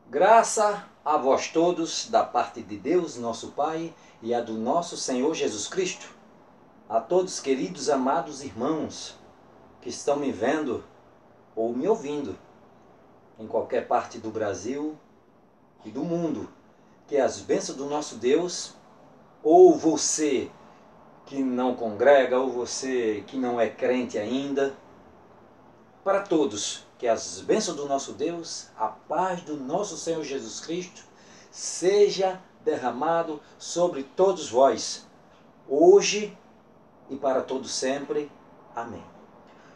Graça a vós todos, da parte de Deus, nosso Pai, e a do nosso Senhor Jesus Cristo. A todos, queridos, amados irmãos, que estão me vendo ou me ouvindo, em qualquer parte do Brasil e do mundo, que as bênçãos do nosso Deus, ou você que não congrega, ou você que não é crente ainda, para todos, que as bênçãos do nosso Deus, a paz do nosso Senhor Jesus Cristo, seja derramado sobre todos vós, hoje e para todo sempre. Amém.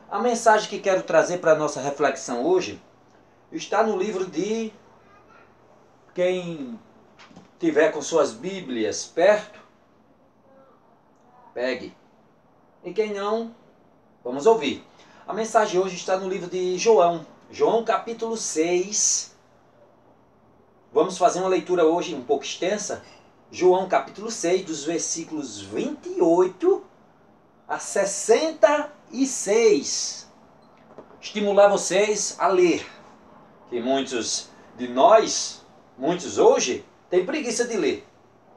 A mensagem que quero trazer para a nossa reflexão hoje está no livro de... Quem tiver com suas Bíblias perto, pegue. E quem não, vamos ouvir. A mensagem hoje está no livro de João. João capítulo 6. Vamos fazer uma leitura hoje um pouco extensa. João capítulo 6, dos versículos 28 a 66. Estimular vocês a ler. Que muitos de nós, muitos hoje, têm preguiça de ler.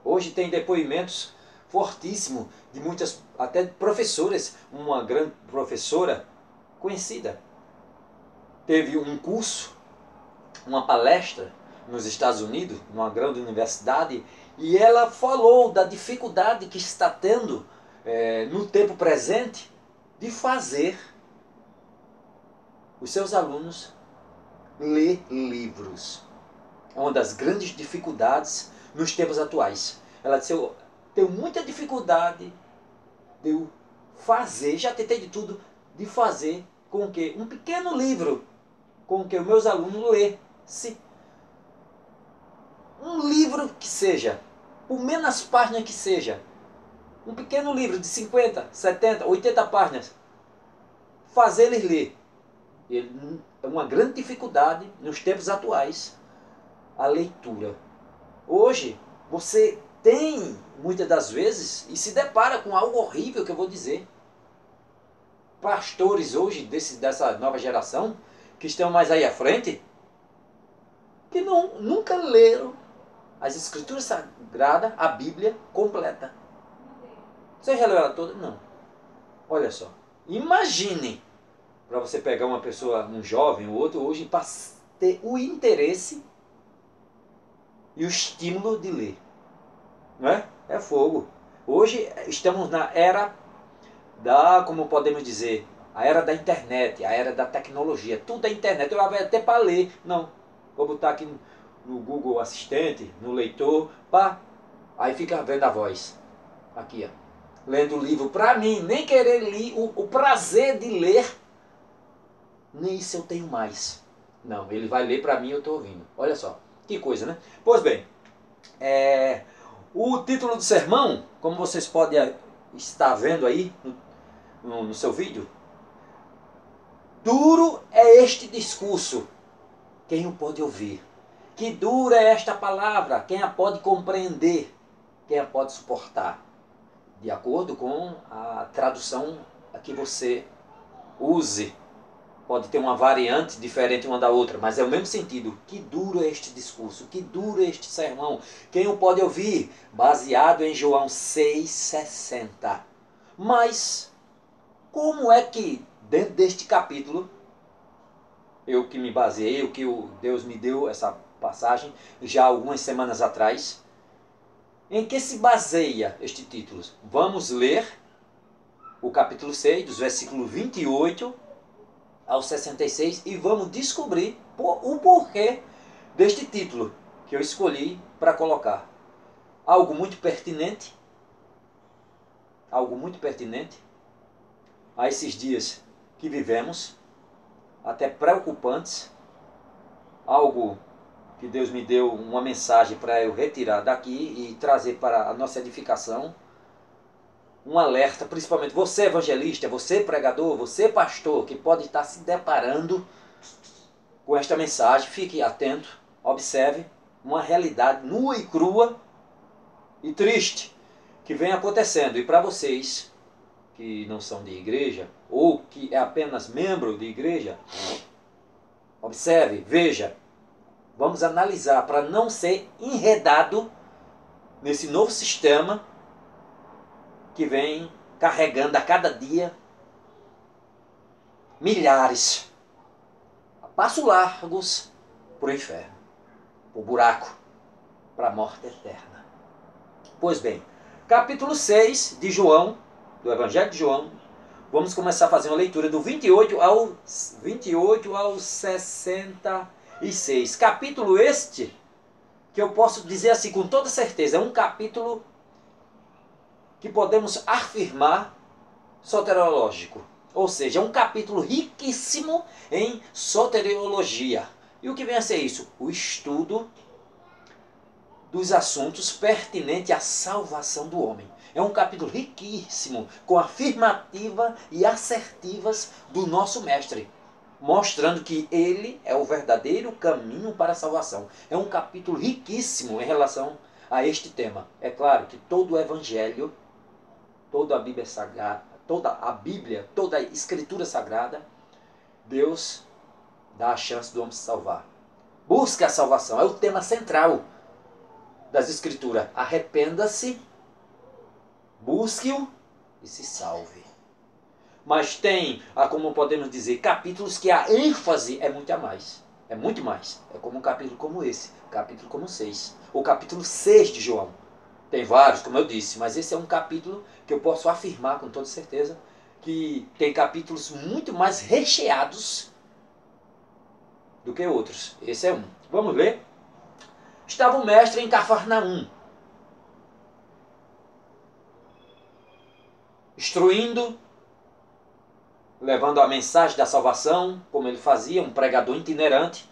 Hoje tem depoimentos fortíssimos de muitas, até professoras. Uma grande professora conhecida teve um curso, uma palestra nos Estados Unidos, numa grande universidade, e ela falou da dificuldade que está tendo no tempo presente de fazer os seus alunos ler livros. É uma das grandes dificuldades nos tempos atuais. Ela disse: eu tenho muita dificuldade de eu fazer, já tentei de tudo, de fazer com que um pequeno livro, com que os meus alunos lessem. Um livro que seja, por menos páginas que seja, um pequeno livro de 50, 70, 80 páginas, fazer eles ler. É uma grande dificuldade nos tempos atuais, a leitura. Hoje, você tem, muitas das vezes, e se depara com algo horrível que eu vou dizer. Pastores hoje, dessa nova geração, que estão mais aí à frente, que nunca leram as Escrituras Sagradas, a Bíblia completa. Você já leu ela toda? Não. Olha só. Imagine, para você pegar uma pessoa, um jovem ou outro, hoje, para ter o interesse e o estímulo de ler. Não é? É fogo. Hoje estamos na era como podemos dizer, a era da internet, a era da tecnologia. Tudo é internet. Eu vou até para ler. Não. Vou botar aqui no Google Assistente, no leitor, pá. Aí fica vendo a voz. Aqui, ó. Lendo o livro. Para mim, nem querer ler, o prazer de ler, nem isso eu tenho mais. Não, ele vai ler para mim e eu estou ouvindo. Olha só. Que coisa, né? Pois bem, o título do sermão, como vocês podem estar vendo aí no seu vídeo: duro é este discurso, quem o pode ouvir? Que dura é esta palavra, quem a pode compreender? Quem a pode suportar? De acordo com a tradução a que você use. Pode ter uma variante diferente uma da outra, mas é o mesmo sentido. Que duro é este discurso, que duro é este sermão. Quem o pode ouvir? Baseado em João 6,60. Mas, como é que, dentro deste capítulo, eu que me baseei, o que Deus me deu essa passagem, já algumas semanas atrás, em que se baseia este título? Vamos ler o capítulo 6, dos versículos 28 ao 66, e vamos descobrir o porquê deste título que eu escolhi para colocar. Algo muito pertinente a esses dias que vivemos, até preocupantes, algo que Deus me deu uma mensagem para eu retirar daqui e trazer para a nossa edificação, um alerta, principalmente você evangelista, você pregador, você pastor, que pode estar se deparando com esta mensagem. Fique atento, observe uma realidade nua e crua e triste que vem acontecendo. E para vocês que não são de igreja, ou que é apenas membro de igreja, observe, veja, Vamos analisar para não ser enredado nesse novo sistema que vem carregando a cada dia milhares, a passos largos, para o inferno, para o buraco, para a morte eterna. Pois bem, capítulo 6 de João, do Evangelho de João, vamos começar a fazer uma leitura do 28 ao 66. Capítulo este, que eu posso dizer assim com toda certeza, é um capítulo que podemos afirmar soteriológico. Ou seja, é um capítulo riquíssimo em soteriologia. E o que vem a ser isso? O estudo dos assuntos pertinentes à salvação do homem. É um capítulo riquíssimo, com afirmativa e assertivas do nosso mestre, mostrando que ele é o verdadeiro caminho para a salvação. É um capítulo riquíssimo em relação a este tema. É claro que todo o Evangelho, toda a Bíblia Sagrada, toda a Escritura Sagrada, Deus dá a chance do homem se salvar. Busca a salvação, é o tema central das Escrituras. Arrependa-se, busque-o e se salve. Mas tem, como podemos dizer, capítulos que a ênfase é muito a mais. É muito mais. É como um capítulo como esse, capítulo como 6. O capítulo 6 de João. Tem vários, como eu disse, mas esse é um capítulo que eu posso afirmar com toda certeza que tem capítulos muito mais recheados do que outros. Esse é um. Vamos ler? Estava o mestre em Cafarnaum, instruindo, levando a mensagem da salvação, como ele fazia, um pregador itinerante.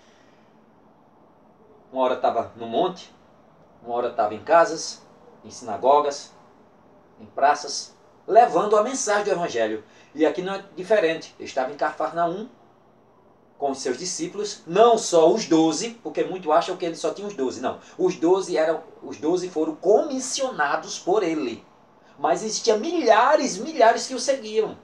Uma hora estava no monte, uma hora estava em casas, em sinagogas, em praças, levando a mensagem do Evangelho. E aqui não é diferente. Ele estava em Cafarnaum com os seus discípulos, não só os 12, porque muitos acham que ele só tinha os 12. Não, os 12 foram comissionados por ele. Mas existiam milhares que o seguiam.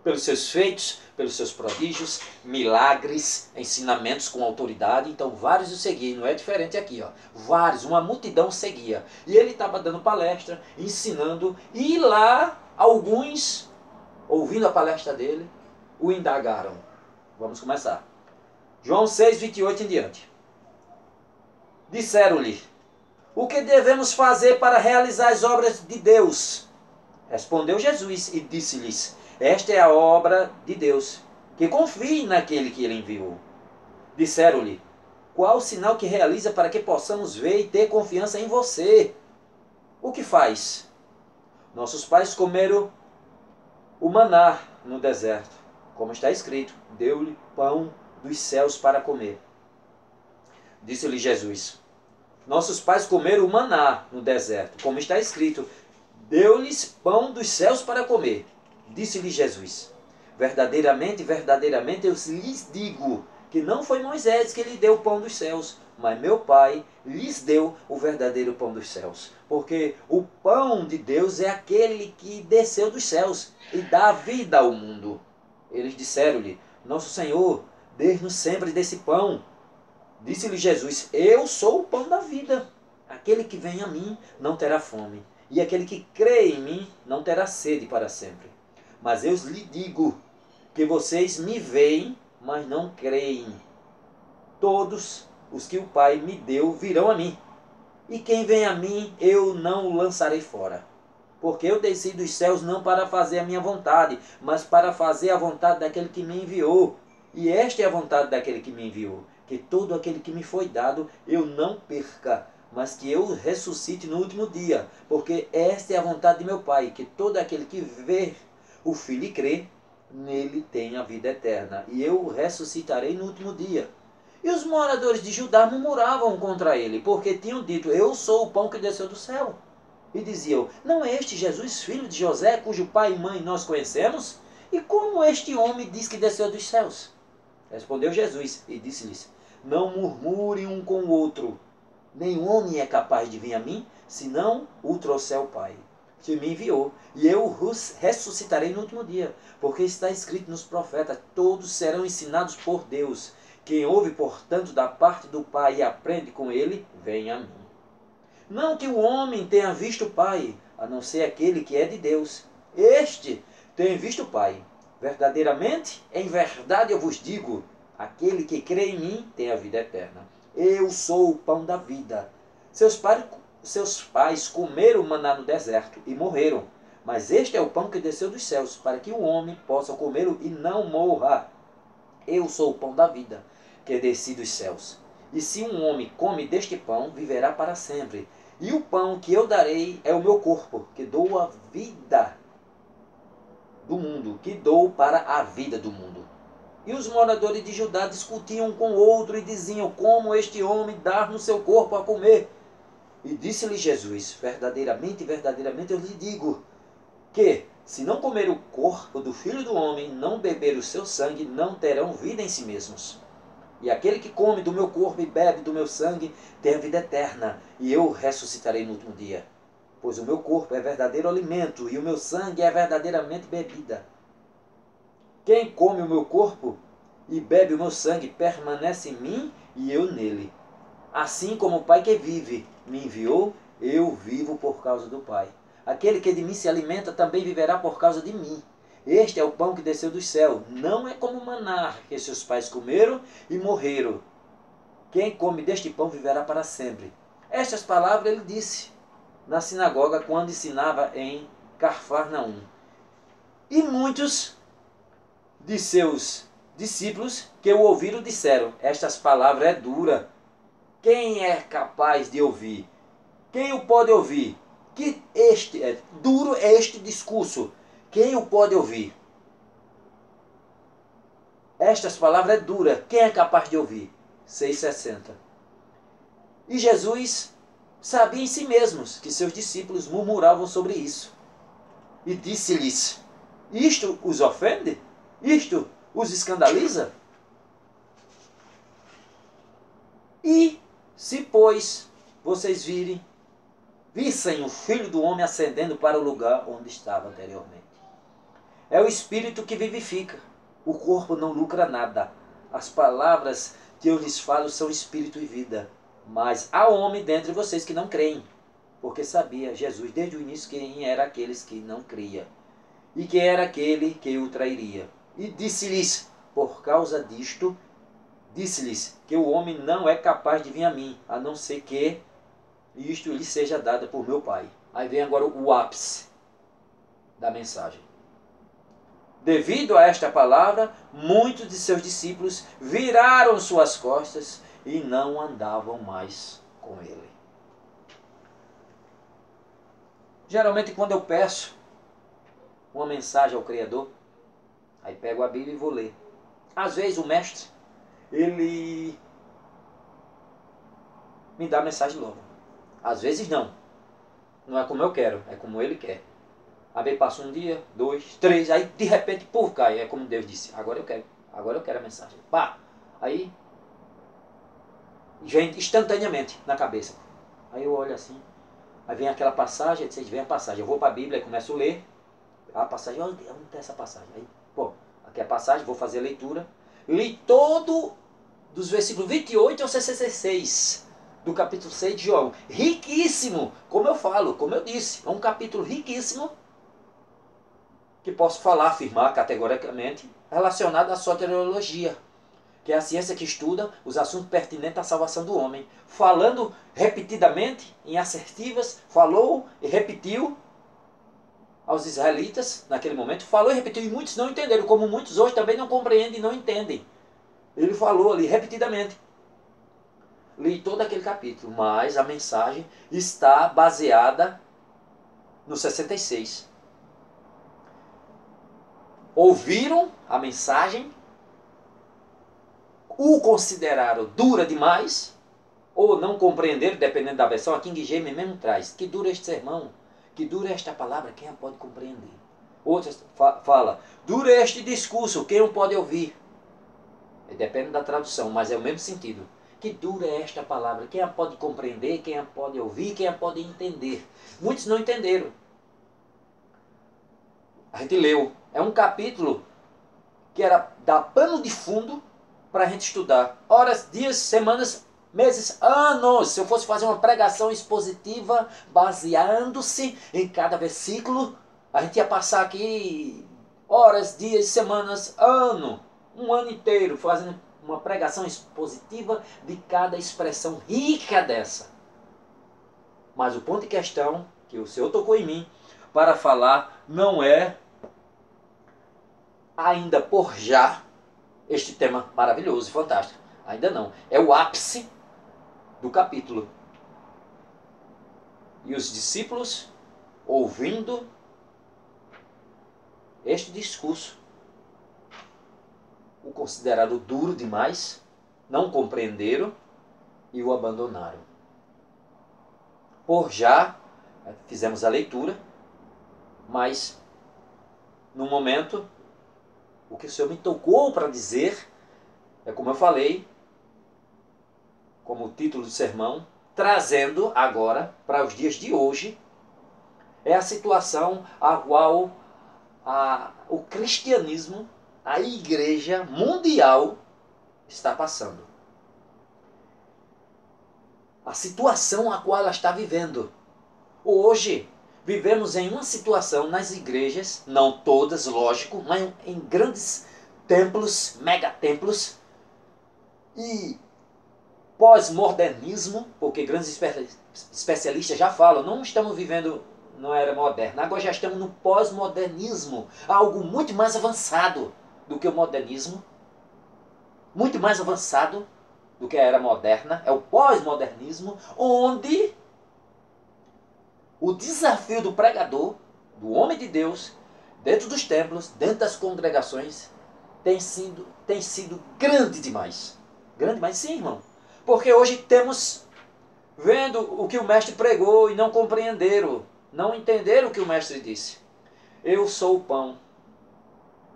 Pelos seus feitos, pelos seus prodígios, milagres, ensinamentos com autoridade. Então vários o seguiam, não é diferente aqui. Vários, uma multidão seguia. E ele estava dando palestra, ensinando, e lá alguns, ouvindo a palestra dele, o indagaram. Vamos começar. João 6, 28 em diante. Disseram-lhe: o que devemos fazer para realizar as obras de Deus? Respondeu Jesus e disse-lhes: esta é a obra de Deus, que confie naquele que ele enviou. Disseram-lhe: qual o sinal que realiza para que possamos ver e ter confiança em você? O que faz? Nossos pais comeram o maná no deserto, como está escrito: deu-lhe pão dos céus para comer. Disse-lhe Jesus: nossos pais comeram o maná no deserto, como está escrito: deu-lhes pão dos céus para comer. Disse-lhe Jesus: verdadeiramente, verdadeiramente eu lhes digo que não foi Moisés que lhe deu o pão dos céus, mas meu Pai lhes deu o verdadeiro pão dos céus. Porque o pão de Deus é aquele que desceu dos céus e dá vida ao mundo. Eles disseram-lhe: nosso Senhor, dê-nos sempre desse pão. Disse-lhe Jesus: eu sou o pão da vida. Aquele que vem a mim não terá fome, e aquele que crê em mim não terá sede para sempre. Mas eu lhe digo que vocês me veem, mas não creem. Todos os que o Pai me deu virão a mim, e quem vem a mim eu não o lançarei fora. Porque eu desci dos céus não para fazer a minha vontade, mas para fazer a vontade daquele que me enviou. E esta é a vontade daquele que me enviou, que todo aquele que me foi dado eu não perca, mas que eu ressuscite no último dia. Porque esta é a vontade de meu Pai, que todo aquele que vê o Filho e crê, nele tem a vida eterna, e eu o ressuscitarei no último dia. E os moradores de Judá murmuravam contra ele, porque tinham dito: eu sou o pão que desceu do céu. E diziam: não é este Jesus, filho de José, cujo pai e mãe nós conhecemos? E como este homem diz que desceu dos céus? Respondeu Jesus e disse-lhes: não murmurem um com o outro. Nenhum homem é capaz de vir a mim, senão o trouxer o Pai, que me enviou, e eu os ressuscitarei no último dia. Porque está escrito nos profetas: todos serão ensinados por Deus. Quem ouve, portanto, da parte do Pai e aprende com ele, vem a mim. Não que o homem tenha visto o Pai, a não ser aquele que é de Deus. Este tem visto o Pai. Verdadeiramente, em verdade eu vos digo, aquele que crê em mim tem a vida eterna. Eu sou o pão da vida. Seus pais comeram maná no deserto e morreram. Mas este é o pão que desceu dos céus, para que o homem possa comê-lo e não morra. Eu sou o pão da vida, que desci dos céus. E se um homem come deste pão, viverá para sempre. E o pão que eu darei é o meu corpo, que dou a vida do mundo, que dou para a vida do mundo. E os moradores de Judá discutiam um com o outro e diziam, como este homem dar no seu corpo a comer? E disse-lhe Jesus, verdadeiramente, verdadeiramente eu lhe digo, que, se não comer o corpo do Filho do Homem, não beber o seu sangue, não terão vida em si mesmos. E aquele que come do meu corpo e bebe do meu sangue, tem a vida eterna, e eu ressuscitarei no último dia. Pois o meu corpo é verdadeiro alimento, e o meu sangue é verdadeiramente bebida. Quem come o meu corpo e bebe o meu sangue, permanece em mim, e eu nele. Assim como o Pai que vive me enviou, eu vivo por causa do Pai. Aquele que de mim se alimenta também viverá por causa de mim. Este é o pão que desceu do céu. Não é como o maná que seus pais comeram e morreram. Quem come deste pão viverá para sempre. Estas palavras ele disse na sinagoga quando ensinava em Cafarnaum. E muitos de seus discípulos que o ouviram disseram, estas palavras é dura. Quem é capaz de ouvir? Quem o pode ouvir? Que duro é este discurso. Quem o pode ouvir? Estas palavras é dura. Quem é capaz de ouvir? 6,60. E Jesus sabia em si mesmos que seus discípulos murmuravam sobre isso. E disse-lhes, isto os ofende? Isto os escandaliza? E se, pois, vocês vissem o Filho do Homem ascendendo para o lugar onde estava anteriormente. É o Espírito que vivifica. O corpo não lucra nada. As palavras que eu lhes falo são Espírito e vida. Mas há homem dentre vocês que não creem. Porque sabia Jesus desde o início quem era aqueles que não cria. E que era aquele que o trairia. E disse-lhes, por causa disto, disse-lhes que o homem não é capaz de vir a mim, a não ser que isto lhe seja dado por meu Pai. Aí vem agora o ápice da mensagem. Devido a esta palavra, muitos de seus discípulos viraram suas costas e não andavam mais com ele. Geralmente quando eu peço uma mensagem ao Criador, aí pego a Bíblia e vou ler. Às vezes o mestre, ele me dá a mensagem logo. Às vezes não. Não é como eu quero, é como ele quer. Aí passa um dia, 2, 3, aí de repente, cai. É como Deus disse, agora eu quero a mensagem. Pá! Aí, vem instantaneamente na cabeça. Aí eu olho assim, aí vem aquela passagem, vocês veem a passagem. Eu vou para a Bíblia e começo a ler. A passagem, onde está essa passagem? Aí, aqui é a passagem, vou fazer a leitura. Li todo dos versículos 28 ao 66 do capítulo 6 de João. Riquíssimo, como eu falo, como eu disse, é um capítulo riquíssimo que posso falar, afirmar categoricamente, relacionado à soteriologia, que é a ciência que estuda os assuntos pertinentes à salvação do homem. Falando repetidamente, em assertivas, falou e repetiu aos israelitas, naquele momento, falou e repetiu, e muitos não entenderam, como muitos hoje também não compreendem e não entendem. Ele falou ali repetidamente. Li todo aquele capítulo, mas a mensagem está baseada no 66. Ouviram a mensagem, o consideraram dura demais, ou não compreenderam, dependendo da versão. A King James mesmo traz, que dura este sermão, que dura esta palavra, quem a pode compreender? Outras fala, dura este discurso, quem o pode ouvir? Depende da tradução, mas é o mesmo sentido. Que dura é esta palavra, quem a pode compreender, quem a pode ouvir, quem a pode entender? Muitos não entenderam. A gente leu, é um capítulo que era dar pano de fundo para a gente estudar. Horas, dias, semanas, meses, anos. Se eu fosse fazer uma pregação expositiva baseando-se em cada versículo, a gente ia passar aqui horas, dias, semanas, ano, um ano inteiro fazendo uma pregação expositiva de cada expressão rica dessa. Mas o ponto de questão que o Senhor tocou em mim para falar não é ainda por já este tema maravilhoso e fantástico. Ainda não. É o ápice do capítulo. E os discípulos, ouvindo este discurso, o consideraram duro demais, não compreenderam e o abandonaram. Por já, fizemos a leitura, mas no momento, o que o Senhor me tocou para dizer é, como eu falei, como o título do sermão, trazendo agora para os dias de hoje, é a situação a qual o cristianismo, a igreja mundial está passando. A situação a qual ela está vivendo. Hoje, vivemos em uma situação nas igrejas, não todas, lógico, mas em grandes templos, megatemplos, e pós-modernismo, porque grandes especialistas já falam, não estamos vivendo na era moderna, agora já estamos no pós-modernismo, algo muito mais avançado do que o modernismo, muito mais avançado do que a era moderna, é o pós-modernismo, onde o desafio do pregador, do homem de Deus, dentro dos templos, dentro das congregações, tem sido grande demais. Grande demais, sim, irmão. Porque hoje temos, vendo o que o mestre pregou e não compreenderam, não entenderam o que o mestre disse. Eu sou o pão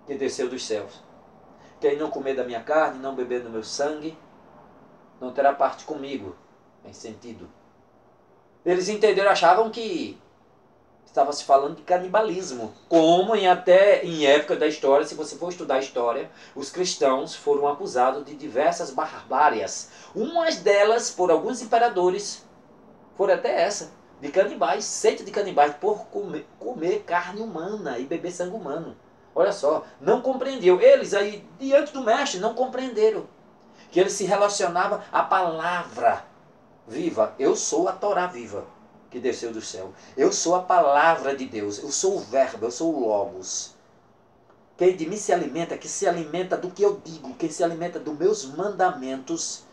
que desceu dos céus. Quem não comer da minha carne, não beber do meu sangue, não terá parte comigo, em sentido. Eles entenderam, achavam que estava se falando de canibalismo. Como até em época da história, se você for estudar a história, os cristãos foram acusados de diversas barbárias. Umas delas, por alguns imperadores, foram até essa, de canibais, seita de canibais, por comer carne humana e beber sangue humano. Olha só, não compreendiam. Eles aí, diante do mestre, não compreenderam que ele se relacionava à palavra viva. Eu sou a Torá viva que desceu do céu. Eu sou a palavra de Deus. Eu sou o verbo, eu sou o logos. Quem de mim se alimenta, que se alimenta do que eu digo, quem se alimenta dos meus mandamentos,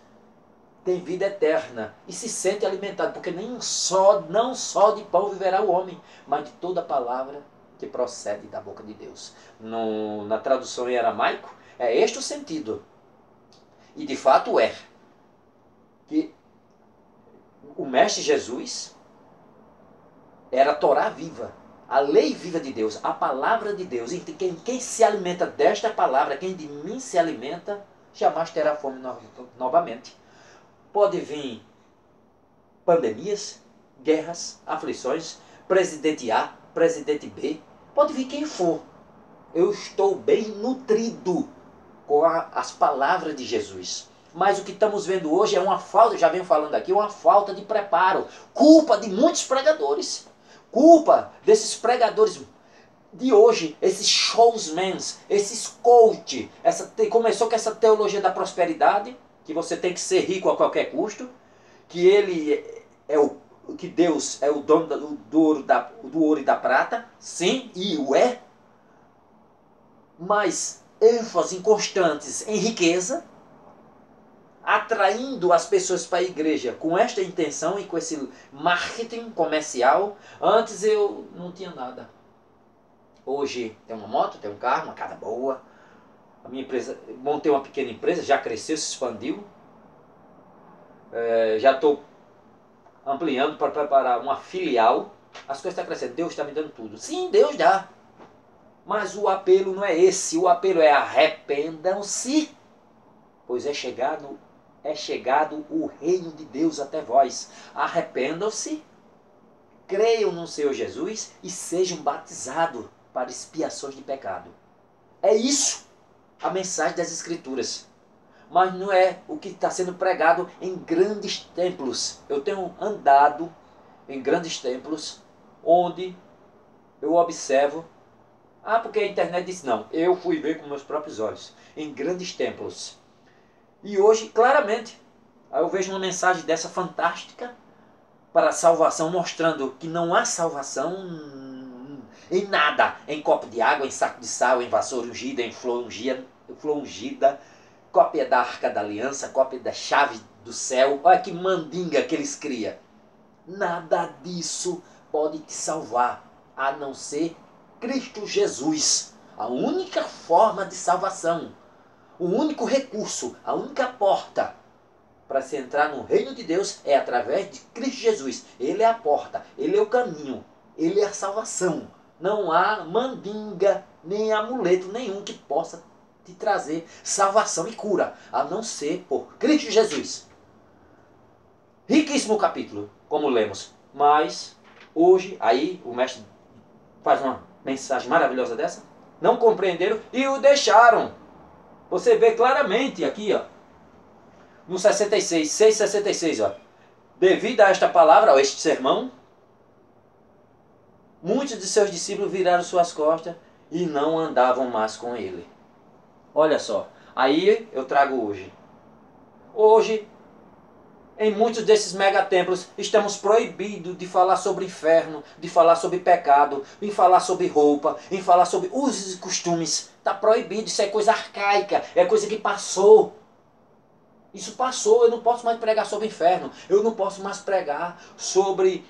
tem vida eterna e se sente alimentado, porque não só de pão viverá o homem, mas de toda palavra que procede da boca de Deus. Na tradução em aramaico, é este o sentido. E de fato é que o Mestre Jesus era a Torá viva, a lei viva de Deus, a palavra de Deus. E quem se alimenta desta palavra, quem de mim se alimenta, jamais terá fome novamente. Pode vir pandemias, guerras, aflições, presidente A, presidente B, pode vir quem for. Eu estou bem nutrido com as palavras de Jesus. Mas o que estamos vendo hoje é uma falta, já venho falando aqui, uma falta de preparo. Culpa de muitos pregadores. Culpa desses pregadores de hoje, esses showsmen, esses coach. Começou com essa teologia da prosperidade, que você tem que ser rico a qualquer custo, que ele que Deus é o dono do ouro e da prata. Sim, e o é. Mas ênfase constantes em riqueza, atraindo as pessoas para a igreja com esta intenção e com esse marketing comercial. Antes eu não tinha nada. Hoje tem uma moto, tem um carro, uma casa boa. A minha empresa, montei uma pequena empresa, já cresceu, se expandiu. Já estou ampliando para preparar uma filial. As coisas estão crescendo, Deus está me dando tudo. Sim, Deus dá. Mas o apelo não é esse, o apelo é arrependam-se, pois é chegado o reino de Deus até vós. Arrependam-se, creiam no Senhor Jesus e sejam batizados para expiações de pecado. É isso a mensagem das Escrituras. mas não é o que está sendo pregado em grandes templos. Eu tenho andado em grandes templos onde eu observo. Porque a internet disse não. Eu fui ver com meus próprios olhos. Em grandes templos. E hoje, claramente, aí eu vejo uma mensagem dessa fantástica para a salvação, mostrando que não há salvação em nada. Em copo de água, em saco de sal, em vassoura ungida, em flor ungida, cópia da Arca da Aliança, cópia da chave do céu. Olha que mandinga que eles criam. Nada disso pode te salvar, a não ser Cristo Jesus. A única forma de salvação, o único recurso, a única porta para se entrar no reino de Deus é através de Cristo Jesus. Ele é a porta, Ele é o caminho, Ele é a salvação. Não há mandinga, nem amuleto nenhum que possa te trazer salvação e cura, a não ser por Cristo Jesus. Riquíssimo capítulo, como lemos. Mas hoje, aí o mestre faz uma mensagem maravilhosa dessa. Não compreenderam e o deixaram. Você vê claramente aqui, ó, no 66, 6,66, ó. Devido a esta palavra, a este sermão, muitos de seus discípulos viraram suas costas e não andavam mais com ele. Olha só, aí eu trago hoje. Hoje, em muitos desses megatemplos, estamos proibidos de falar sobre inferno, de falar sobre pecado, em falar sobre roupa, em falar sobre usos e costumes. Está proibido, isso é coisa arcaica, é coisa que passou. Isso passou, eu não posso mais pregar sobre inferno, eu não posso mais pregar sobre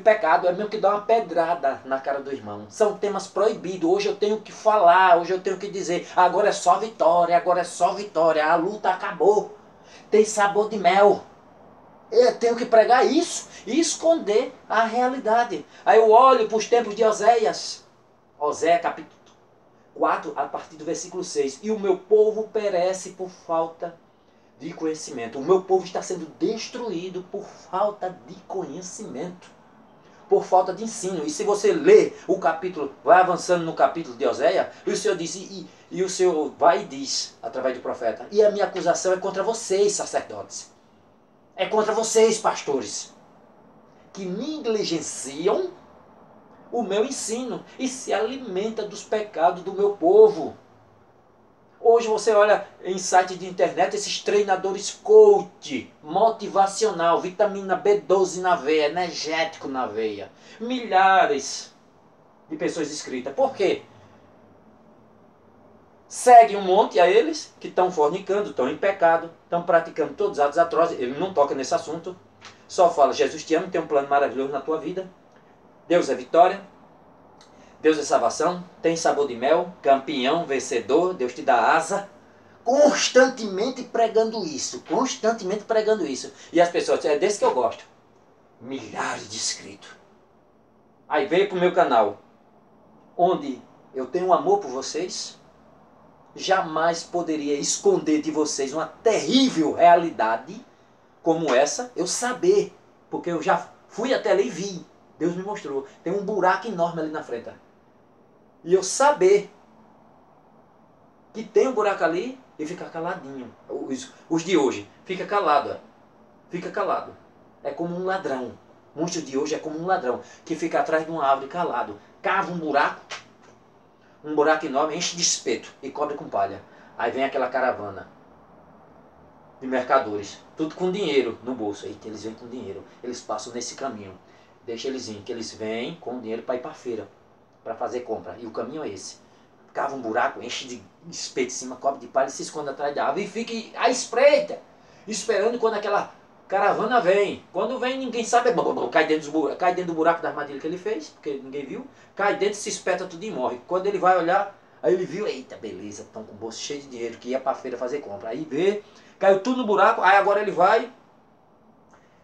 pecado, é mesmo que dar uma pedrada na cara do irmão. São temas proibidos, hoje eu tenho que falar, hoje eu tenho que dizer, agora é só vitória, agora é só vitória, a luta acabou. Tem sabor de mel. Eu tenho que pregar isso e esconder a realidade. Aí eu olho para os tempos de Oséias. Oséias capítulo 4, a partir do versículo 6. E o meu povo perece por falta de conhecimento. O meu povo está sendo destruído por falta de conhecimento. Por falta de ensino. E se você lê o capítulo, vai avançando no capítulo de Oséias, e o Senhor diz, e o Senhor vai e diz, através do profeta, e a minha acusação é contra vocês, sacerdotes. É contra vocês, pastores, que negligenciam o meu ensino e se alimenta dos pecados do meu povo. Hoje você olha em site de internet, esses treinadores coach, motivacional, vitamina B12 na veia, energético na veia. Milhares de pessoas inscritas. Por quê? Segue um monte a eles que estão fornicando, estão em pecado, estão praticando todos os atos atrozes. Ele não toca nesse assunto. Só fala, Jesus te ama, tem um plano maravilhoso na tua vida. Deus é vitória. Deus é salvação, tem sabor de mel, campeão, vencedor, Deus te dá asa. Constantemente pregando isso, constantemente pregando isso. E as pessoas, é desse que eu gosto. Milhares de inscritos. Aí veio para o meu canal, onde eu tenho um amor por vocês. Jamais poderia esconder de vocês uma terrível realidade como essa. Eu saber, porque eu já fui até ali e vi. Deus me mostrou. Tem um buraco enorme ali na frente. E eu saber que tem um buraco ali e ficar caladinho. Os de hoje, fica calado. Fica calado. É como um ladrão. Monstro de hoje é como um ladrão que fica atrás de uma árvore calado. Cava um buraco enorme, enche de espeto e cobre com palha. Aí vem aquela caravana de mercadores, tudo com dinheiro no bolso. Eita, eles vêm com dinheiro. Eles passam nesse caminho. Deixa eles ir, que eles vêm com dinheiro para ir para a feira, para fazer compra. E o caminho é esse. Cava um buraco, enche de espeto em cima, cobre de palha e se esconde atrás da árvore. E fica à espreita, esperando quando aquela caravana vem. Quando vem, ninguém sabe. Cai dentro do buraco da armadilha que ele fez, porque ninguém viu. Cai dentro, se espeta tudo e morre. Quando ele vai olhar, aí ele viu, eita, beleza, estão com o bolso cheio de dinheiro, que ia para a feira fazer compra. Aí vê, caiu tudo no buraco, aí agora ele vai,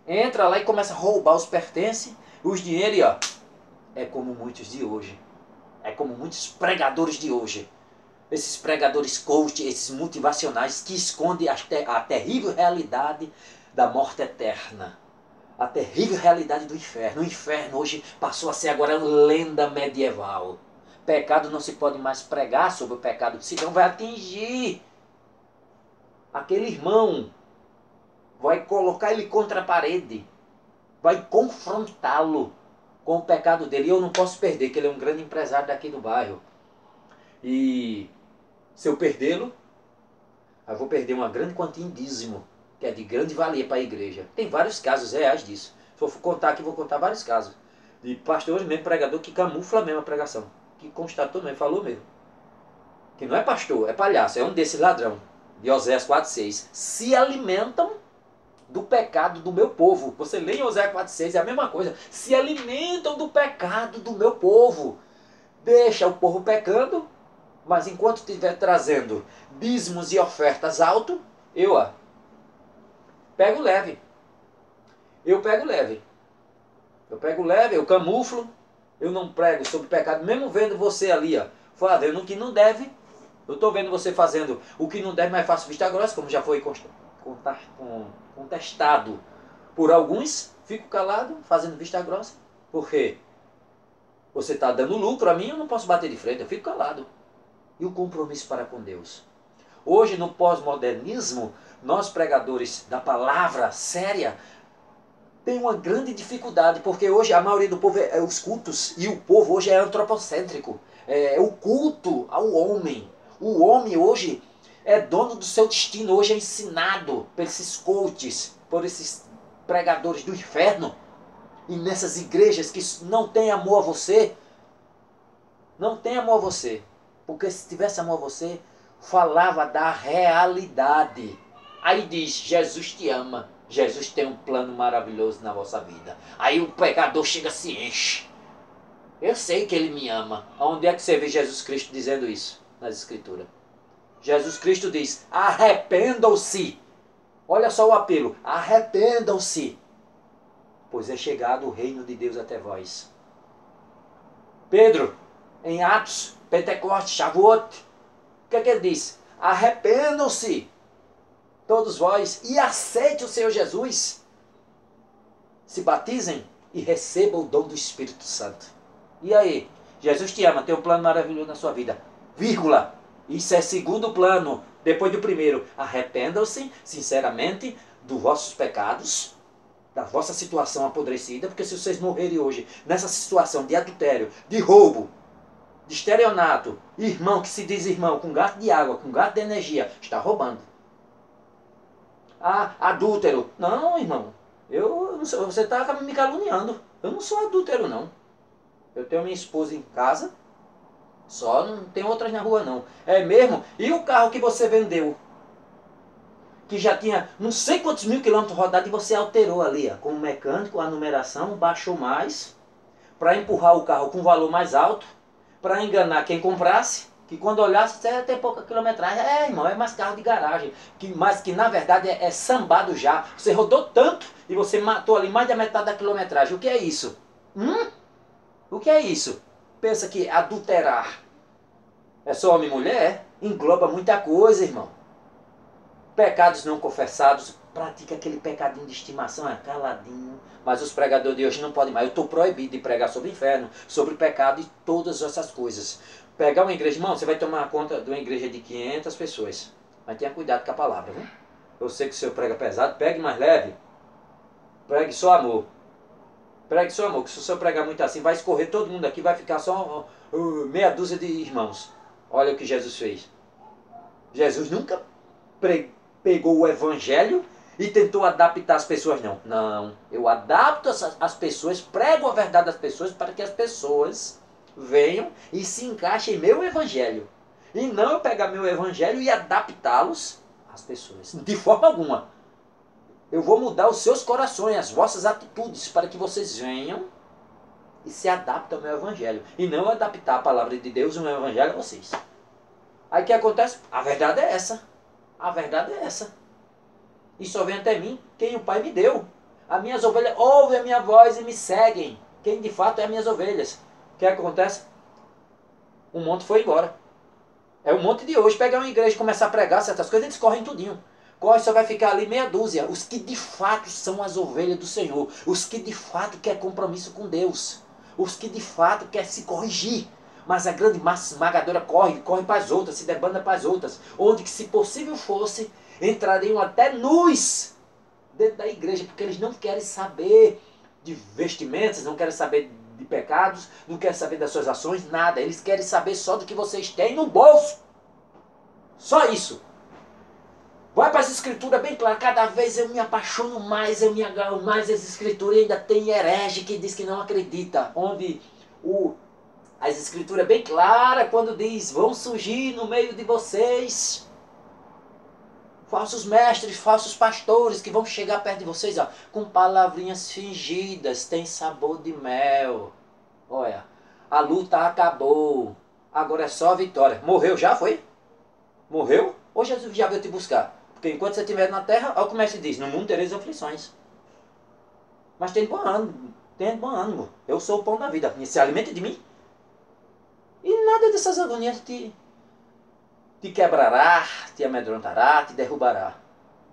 entra lá e começa a roubar os pertences, os dinheiros e ó, é como muitos de hoje. É como muitos pregadores de hoje. Esses pregadores coach, esses motivacionais que escondem a terrível realidade da morte eterna. A terrível realidade do inferno. O inferno hoje passou a ser agora lenda medieval. Pecado não se pode mais pregar sobre o pecado, senão vai atingir aquele irmão, vai colocar ele contra a parede, vai confrontá-lo com o pecado dele. E eu não posso perder, que ele é um grande empresário daqui do bairro. E se eu perdê-lo, eu vou perder uma grande quantia em dízimo, que é de grande valia para a igreja. Tem vários casos reais disso. Se eu for contar aqui, vou contar vários casos. De pastores mesmo, pregador, que camufla mesmo a pregação. Que constatou mesmo, falou mesmo. Que não é pastor, é palhaço, é um desses ladrão. De Oséias 4,6. Se alimentam do pecado do meu povo. Você lê em Oséias 4,6, é a mesma coisa. Se alimentam do pecado do meu povo. Deixa o povo pecando, mas enquanto estiver trazendo dízimos e ofertas alto, eu pego leve. Eu pego leve. Eu pego leve, eu camuflo. Eu não prego sobre pecado, mesmo vendo você ali, fazendo o que não deve. Eu estou vendo você fazendo o que não deve, mas faço vista grossa, como já foi contestado por alguns. Fico calado, fazendo vista grossa. Por quê? Você está dando lucro a mim, eu não posso bater de frente, eu fico calado. E o compromisso para com Deus? Hoje, no pós-modernismo, nós pregadores da palavra séria, tem uma grande dificuldade, porque hoje a maioria do povo, os cultos, e o povo hoje é antropocêntrico. É o culto ao homem. O homem hoje é dono do seu destino, hoje é ensinado por esses coaches, por esses pregadores do inferno, e nessas igrejas que não têm amor a você. Não tem amor a você. Porque se tivesse amor a você, falava da realidade. Aí diz, Jesus te ama. Jesus tem um plano maravilhoso na vossa vida. Aí o pecador chega e se enche. Eu sei que ele me ama. Onde é que você vê Jesus Cristo dizendo isso? Nas Escrituras. Jesus Cristo diz, arrependam-se. Olha só o apelo, arrependam-se. Pois é chegado o reino de Deus até vós. Pedro, em Atos, Pentecostes, Shavuot, o que é que ele diz? Arrependam-se, todos vós, e aceitem o Senhor Jesus. Se batizem e recebam o dom do Espírito Santo. E aí? Jesus te ama, tem um plano maravilhoso na sua vida. Vírgula. Isso é segundo plano, depois do primeiro. Arrependam-se, sinceramente, dos vossos pecados, da vossa situação apodrecida, porque se vocês morrerem hoje nessa situação de adultério, de roubo, de estelionato, irmão que se diz irmão, com gato de água, com gato de energia, está roubando. Ah, adúltero. Não, irmão, eu não sou, você está me caluniando. Eu não sou adúltero, não. Eu tenho minha esposa em casa, só não tem outras na rua, não. É mesmo? E o carro que você vendeu? Que já tinha não sei quantos mil quilômetros rodados e você alterou ali, com o mecânico, a numeração, baixou mais, para empurrar o carro com valor mais alto, para enganar quem comprasse, que quando olhasse, você ia ter pouca quilometragem. É, irmão, é mais carro de garagem, mas que na verdade é sambado já. Você rodou tanto e você matou ali mais da metade da quilometragem. O que é isso? O que é isso? Pensa que adulterar é só homem e mulher? Engloba muita coisa, irmão. Pecados não confessados, pratica aquele pecadinho de estimação, é caladinho. Mas os pregadores de hoje não podem mais. Eu estou proibido de pregar sobre o inferno, sobre o pecado e todas essas coisas. Pegar uma igreja, irmão, você vai tomar conta de uma igreja de 500 pessoas. Mas tenha cuidado com a palavra, viu? Eu sei que o senhor prega pesado, pegue mais leve. Pregue só amor. Pregue só amor, que se o senhor pregar muito assim, vai escorrer todo mundo aqui, vai ficar só meia dúzia de irmãos. Olha o que Jesus fez. Jesus nunca pegou o evangelho e tentou adaptar as pessoas, não. Não, eu adapto as pessoas, prego a verdade às pessoas para que as pessoas venham e se encaixem em meu evangelho. E não eu pegar meu evangelho e adaptá-los às pessoas. De forma alguma. Eu vou mudar os seus corações, as vossas atitudes, para que vocês venham e se adaptem ao meu evangelho. E não adaptar a palavra de Deus, o meu evangelho a vocês. Aí o que acontece? A verdade é essa. A verdade é essa. E só vem até mim quem o Pai me deu. As minhas ovelhas ouvem a minha voz e me seguem. Quem de fato é as minhas ovelhas. O que acontece? Um monte foi embora. É um monte de hoje. Pegar uma igreja e começar a pregar certas coisas, eles correm tudinho. Corre, só vai ficar ali meia dúzia. Os que de fato são as ovelhas do Senhor. Os que de fato querem compromisso com Deus. Os que de fato querem se corrigir. Mas a grande massa esmagadora corre para as outras, se debanda para as outras. Onde que, se possível fosse, entrariam até nus dentro da igreja, porque eles não querem saber de vestimentas, não querem saber de pecados, não querem saber das suas ações, nada. Eles querem saber só do que vocês têm no bolso. Só isso. Vai para as escrituras bem claro, cada vez eu me apaixono mais, eu me agarro mais às escrituras, e ainda tem herege que diz que não acredita, onde as escrituras bem claras quando diz, vão surgir no meio de vocês falsos mestres, falsos pastores que vão chegar perto de vocês, ó, com palavrinhas fingidas, tem sabor de mel. Olha, a luta acabou, agora é só a vitória. Morreu já, foi? Morreu? Ou Jesus já veio te buscar? Porque enquanto você estiver na terra, olha como é que diz, no mundo tereis aflições. Mas tem bom ânimo, eu sou o pão da vida, e se alimenta de mim. E nada dessas agonias te quebrará, te amedrontará, te derrubará.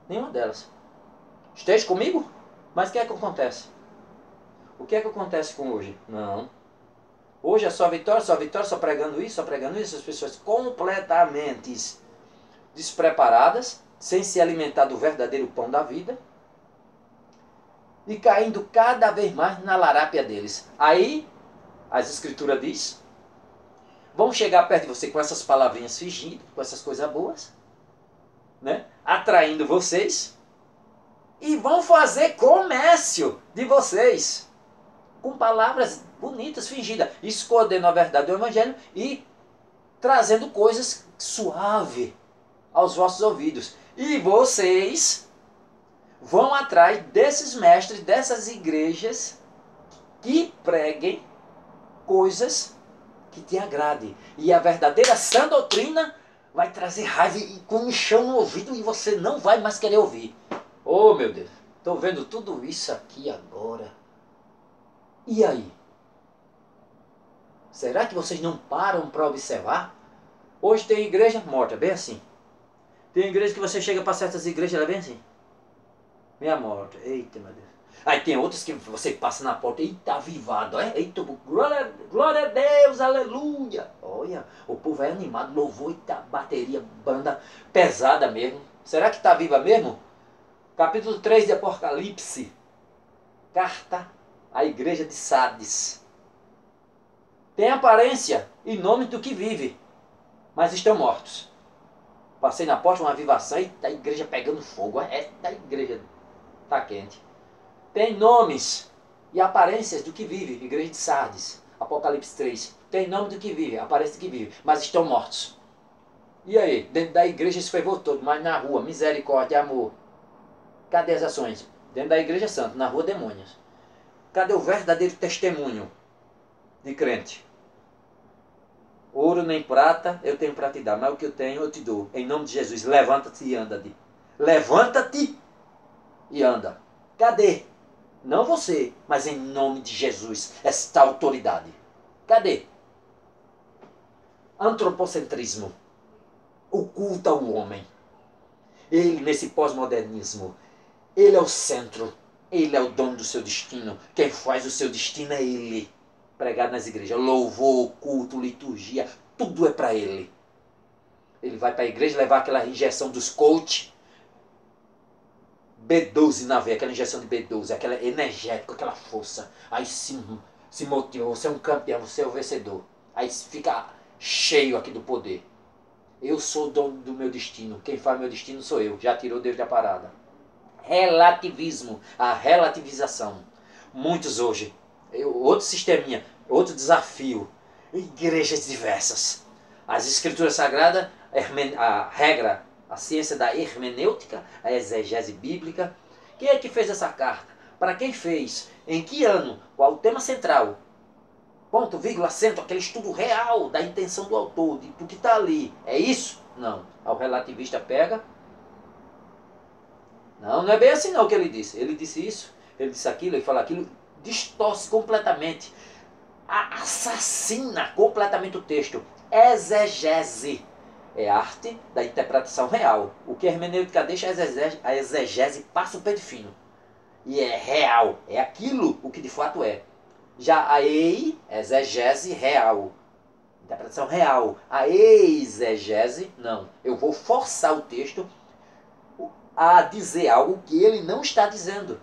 Nenhuma delas. Esteja comigo? Mas o que é que acontece? O que é que acontece com hoje? Não. Hoje é só vitória, só pregando isso, as pessoas completamente despreparadas, sem se alimentar do verdadeiro pão da vida, e caindo cada vez mais na larápia deles. Aí, as escrituras diz, vão chegar perto de você com essas palavrinhas fingidas, com essas coisas boas, né? Atraindo vocês, e vão fazer comércio de vocês, com palavras bonitas, fingidas, escondendo a verdade do evangelho e trazendo coisas suaves aos vossos ouvidos. E vocês vão atrás desses mestres, dessas igrejas que preguem coisas que te agradem. E a verdadeira sã doutrina vai trazer raiva e comichão no ouvido e você não vai mais querer ouvir. Oh, meu Deus, estou vendo tudo isso aqui agora. E aí? Será que vocês não param para observar? Hoje tem igreja morta, bem assim. Tem igreja que você chega para certas igrejas, ela é bem assim. Meia morta. Eita, meu Deus. Aí tem outras que você passa na porta, eita, avivado, é? Eita, glória a Deus, aleluia. Olha, o povo é animado, louvor, eita, bateria, banda pesada mesmo. Será que está viva mesmo? Capítulo 3 de Apocalipse. Carta à igreja de Sardes. Tem aparência e nome do que vive, mas estão mortos. Passei na porta, uma avivação, e a igreja pegando fogo. A igreja está quente. Tem nomes e aparências do que vive, igreja de Sardes, Apocalipse 3. Tem nome do que vive, aparência do que vive, mas estão mortos. E aí, dentro da igreja esse fervor todo, mas na rua, misericórdia, amor. Cadê as ações? Dentro da igreja santa, na rua, demônios. Cadê o verdadeiro testemunho de crente? Ouro nem prata eu tenho para te dar, mas o que eu tenho eu te dou. Em nome de Jesus, levanta-te e anda. Levanta-te e anda. Cadê? Não você, mas em nome de Jesus, esta autoridade. Cadê? Antropocentrismo. O culto ao homem. Ele, nesse pós-modernismo, ele é o centro. Ele é o dono do seu destino. Quem faz o seu destino é ele. Pregado nas igrejas. Louvor, culto, liturgia, tudo é para ele. Ele vai para a igreja levar aquela injeção dos coach. B12 na veia, aquela injeção de B12, aquela energética, aquela força. Aí se motiva, você é um campeão, você é o vencedor. Aí fica cheio aqui do poder. Eu sou o dono do meu destino, quem faz meu destino sou eu. Já tirou Deus da parada. Relativismo, a relativização. Muitos hoje, outro sisteminha, outro desafio. Igrejas diversas. As escrituras sagradas, a regra, a ciência da hermenêutica, a exegese bíblica. Quem é que fez essa carta? Para quem fez? Em que ano? Qual o tema central? Ponto, vírgula, acento, aquele estudo real da intenção do autor, do que está ali. É isso? Não. O relativista pega. Não, não é bem assim não que ele disse. Ele disse isso, ele disse aquilo, ele fala aquilo. Distorce completamente. Assassina completamente o texto. Exegese. É arte da interpretação real. O que a hermenêutica deixa, a exegese passa o pé de fino. E é real. É aquilo o que de fato é. Já a exegese real. interpretação real. A exegese, não. Eu vou forçar o texto a dizer algo que ele não está dizendo.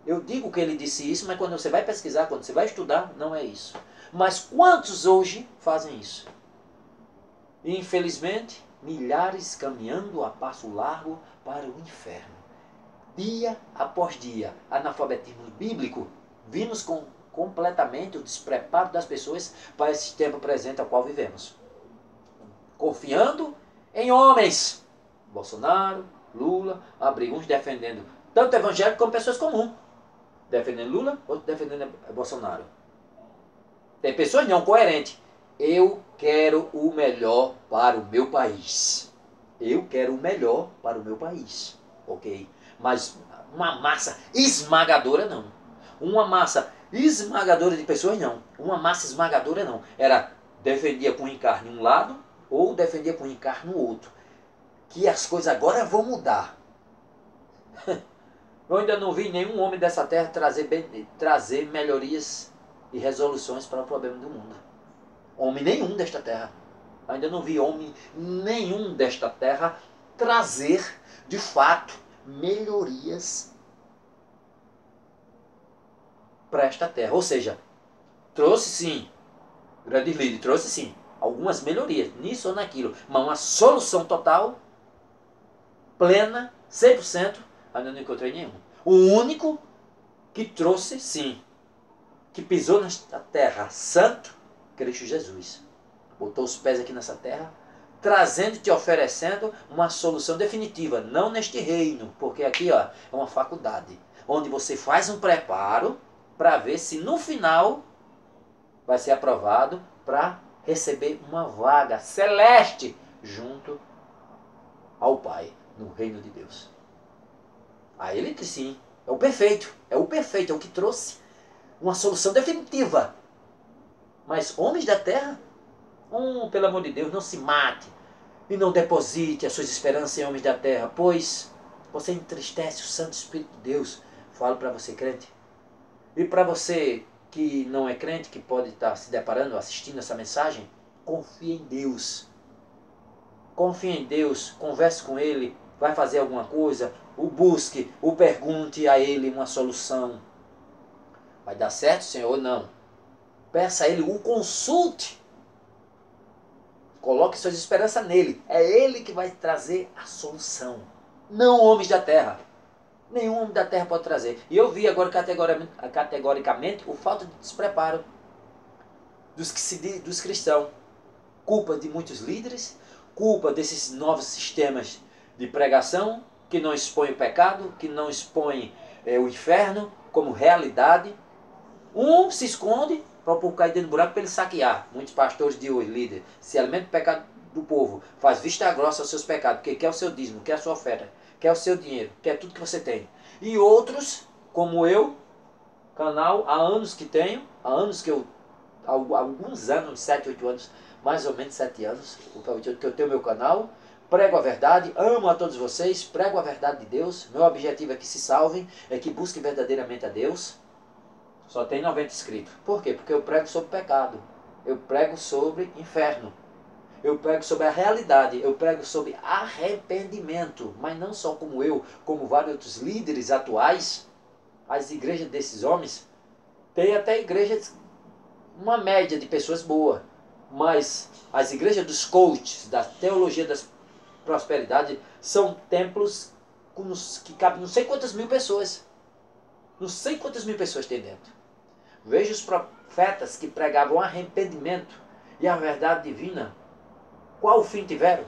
Eu digo que ele disse isso, mas quando você vai pesquisar, quando você vai estudar, não é isso. Mas quantos hoje fazem isso? E, infelizmente, milhares caminhando a passo largo para o inferno. Dia após dia, analfabetismo bíblico, vimos completamente o despreparo das pessoas para esse tempo presente ao qual vivemos. Confiando em homens. Bolsonaro, Lula, uns defendendo tanto evangélicos como pessoas comuns. Defendendo Lula, outros defendendo Bolsonaro. Tem pessoas não coerentes. Eu quero o melhor para o meu país. Eu quero o melhor para o meu país. Ok? Mas uma massa esmagadora não. Uma massa esmagadora de pessoas não. Uma massa esmagadora não. Era defendia com encarne um lado ou defendia com encarne no outro. Que as coisas agora vão mudar. Eu ainda não vi nenhum homem dessa terra trazer melhorias e resoluções para o problema do mundo. Homem nenhum desta terra. Ainda não vi homem nenhum desta terra trazer, de fato, melhorias para esta terra. Ou seja, trouxe sim, grande líder, trouxe sim, algumas melhorias, nisso ou naquilo, mas uma solução total, plena, 100%, ainda não encontrei nenhum. O único que trouxe sim, que pisou nesta terra santo, Cristo Jesus. Botou os pés aqui nessa terra, trazendo e te oferecendo uma solução definitiva, não neste reino, porque aqui ó, é uma faculdade, onde você faz um preparo para ver se no final vai ser aprovado para receber uma vaga celeste junto ao Pai, no reino de Deus. A ele sim, é o perfeito, é o que trouxe uma solução definitiva. Mas homens da terra, pelo amor de Deus, não se mate e não deposite as suas esperanças em homens da terra, pois você entristece o Santo Espírito de Deus. Falo para você, crente. E para você que não é crente, que pode estar se deparando, assistindo essa mensagem, confie em Deus. Confie em Deus, converse com Ele, vai fazer alguma coisa, o busque, o pergunte a Ele uma solução. Vai dar certo, Senhor, ou não? Peça a Ele, o consulte. Coloque suas esperanças nele. É Ele que vai trazer a solução. Não homens da terra. Nenhum homem da terra pode trazer. E eu vi agora categoricamente o falta de despreparo dos cristãos. Culpa de muitos líderes, culpa desses novos sistemas de pregação que não expõem o pecado, que não expõem o inferno como realidade. Se esconde para o povo cair dentro do buraco para ele saquear. Muitos pastores de hoje, líderes, se alimentam do pecado do povo, faz vista grossa aos seus pecados, porque quer o seu dízimo, quer a sua oferta, quer o seu dinheiro, quer tudo que você tem. E outros, como eu, canal, há anos que tenho, alguns anos, 7, 8 anos, mais ou menos 7 anos, que eu tenho meu canal, prego a verdade, amo a todos vocês, prego a verdade de Deus, meu objetivo é que se salvem, é que busquem verdadeiramente a Deus. Só tem 90 inscritos. Por quê? Porque eu prego sobre pecado, eu prego sobre inferno, eu prego sobre a realidade, eu prego sobre arrependimento, mas não só como eu, como vários outros líderes atuais, as igrejas desses homens, tem até igrejas, uma média de pessoas boas, mas as igrejas dos coaches, da teologia da prosperidade, são templos que cabem não sei quantas mil pessoas. Não sei quantas mil pessoas tem dentro. Veja os profetas que pregavam arrependimento e a verdade divina. Qual fim tiveram?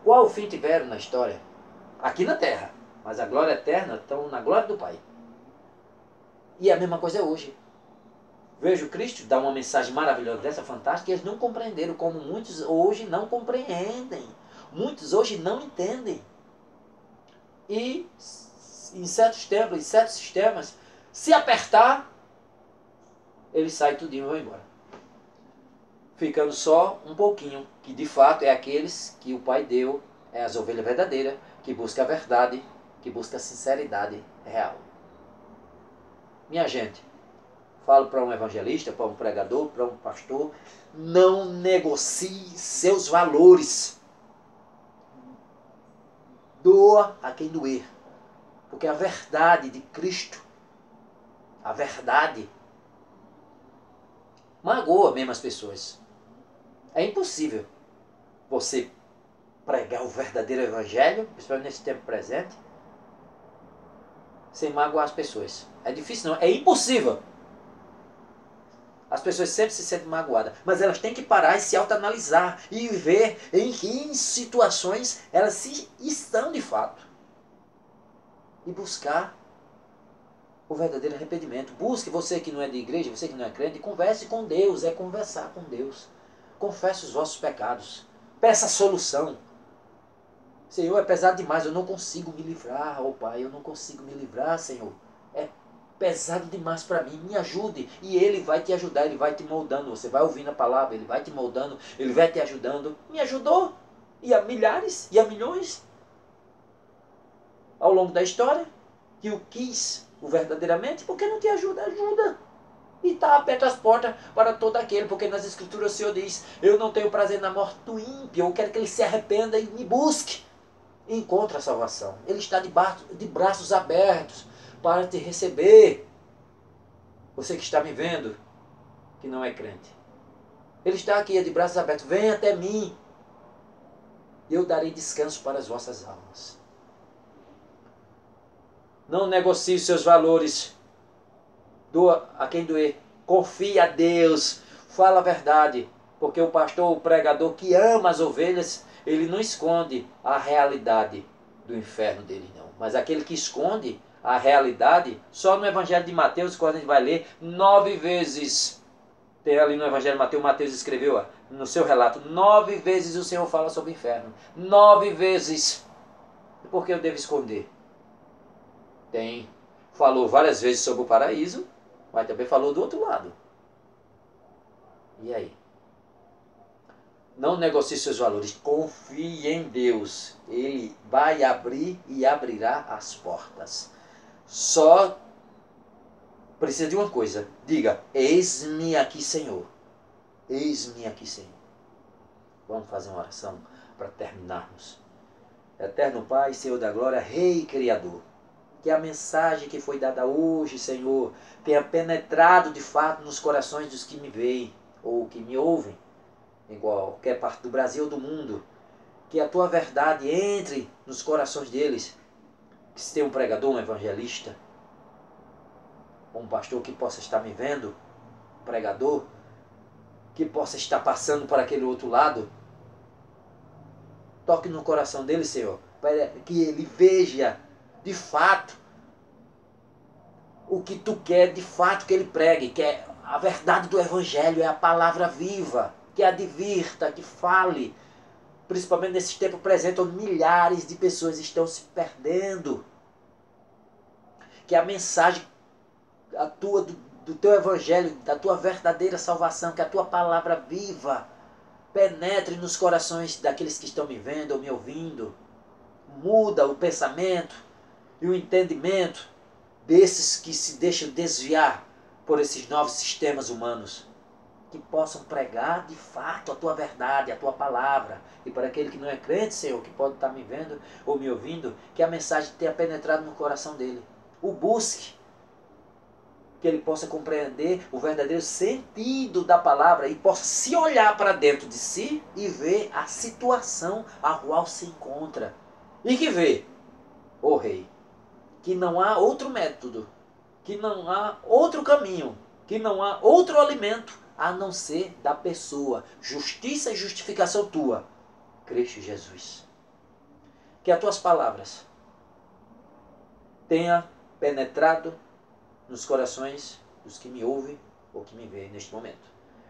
Qual fim tiveram na história? Aqui na terra. Mas a glória eterna estão na glória do Pai. E a mesma coisa é hoje. Vejo Cristo dar uma mensagem maravilhosa dessa, fantástica, e eles não compreenderam, como muitos hoje não compreendem. Muitos hoje não entendem. E em certos templos, em certos sistemas, se apertar, eles saem tudinho e vão embora. Ficando só um pouquinho, que de fato é aqueles que o Pai deu, é as ovelhas verdadeiras, que busca a verdade, que busca a sinceridade real. Minha gente, Falo para um evangelista, para um pregador, para um pastor, não negocie seus valores. Doa a quem doer. Porque a verdade de Cristo, a verdade, magoa mesmo as pessoas. É impossível você pregar o verdadeiro evangelho, principalmente nesse tempo presente, sem magoar as pessoas. É difícil não, é impossível. As pessoas sempre se sentem magoadas, mas elas têm que parar e se autoanalisar e ver em que situações elas estão de fato. E buscar o verdadeiro arrependimento. Busque, você que não é de igreja, você que não é crente, converse com Deus, é conversar com Deus. Confesse os vossos pecados. Peça a solução. Senhor, é pesado demais, eu não consigo me livrar, oh Pai, eu não consigo me livrar, Senhor. É pesado demais para mim, me ajude. E Ele vai te ajudar, Ele vai te moldando. Você vai ouvindo a palavra, Ele vai te moldando, Ele vai te ajudando. Me ajudou. E a milhares, e a milhões. Ao longo da história, que o quis o verdadeiramente, porque não te ajuda, ajuda. E está aberto as portas para todo aquele, porque nas Escrituras o Senhor diz, eu não tenho prazer na morte do ímpio, eu quero que ele se arrependa e me busque. E encontre a salvação. Ele está de braços abertos para te receber. Você que está me vendo, que não é crente. Ele está aqui, de braços abertos. Venha até mim. Eu darei descanso para as vossas almas. Não negocie os seus valores. Doa a quem doer. Confie a Deus. Fala a verdade. Porque o pastor, o pregador que ama as ovelhas, ele não esconde a realidade do inferno dele, não. Mas aquele que esconde a realidade, só no Evangelho de Mateus, quando a gente vai ler, 9 vezes, tem ali no Evangelho de Mateus, Mateus escreveu no seu relato, 9 vezes o Senhor fala sobre o inferno. 9 vezes. Por que eu devo esconder? Tem. Falou várias vezes sobre o paraíso, mas também falou do outro lado. E aí? Não negocie seus valores. Confie em Deus. Ele vai abrir e abrirá as portas. Só precisa de uma coisa. Diga, eis-me aqui, Senhor. Eis-me aqui, Senhor. Vamos fazer uma oração para terminarmos. Eterno Pai, Senhor da glória, Rei Criador. Que a mensagem que foi dada hoje, Senhor, tenha penetrado de fato nos corações dos que me veem ou que me ouvem, em qualquer parte do Brasil ou do mundo. Que a tua verdade entre nos corações deles. Que se tem um pregador, um evangelista, um pastor que possa estar me vendo, um pregador, que possa estar passando por aquele outro lado, toque no coração dele, Senhor, para que ele veja de fato o que tu quer, de fato que ele pregue, que é a verdade do evangelho, é a palavra viva, que advirta, que fale, principalmente nesse tempo presente, onde milhares de pessoas estão se perdendo. Que a mensagem a tua, do teu evangelho, da tua verdadeira salvação, que a tua palavra viva penetre nos corações daqueles que estão me vendo ou me ouvindo. Muda o pensamento e o entendimento desses que se deixam desviar por esses novos sistemas humanos. Que possam pregar de fato a tua verdade, a tua palavra. E para aquele que não é crente, Senhor, que pode estar me vendo ou me ouvindo, que a mensagem tenha penetrado no coração dele. O busque. Que ele possa compreender o verdadeiro sentido da palavra e possa se olhar para dentro de si e ver a situação a qual se encontra. E que vê, ó Rei, que não há outro método, que não há outro caminho, que não há outro alimento a não ser da pessoa, justiça e justificação tua, Cristo Jesus. Que as tuas palavras tenham penetrado nos corações dos que me ouvem ou que me veem neste momento.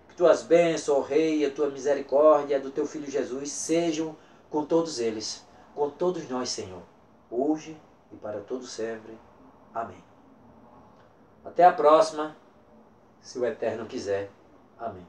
Que tuas bênçãos, ó Rei, a tua misericórdia do teu Filho Jesus sejam com todos eles, com todos nós, Senhor, hoje e para todo sempre. Amém. Até a próxima, se o Eterno quiser. Amém.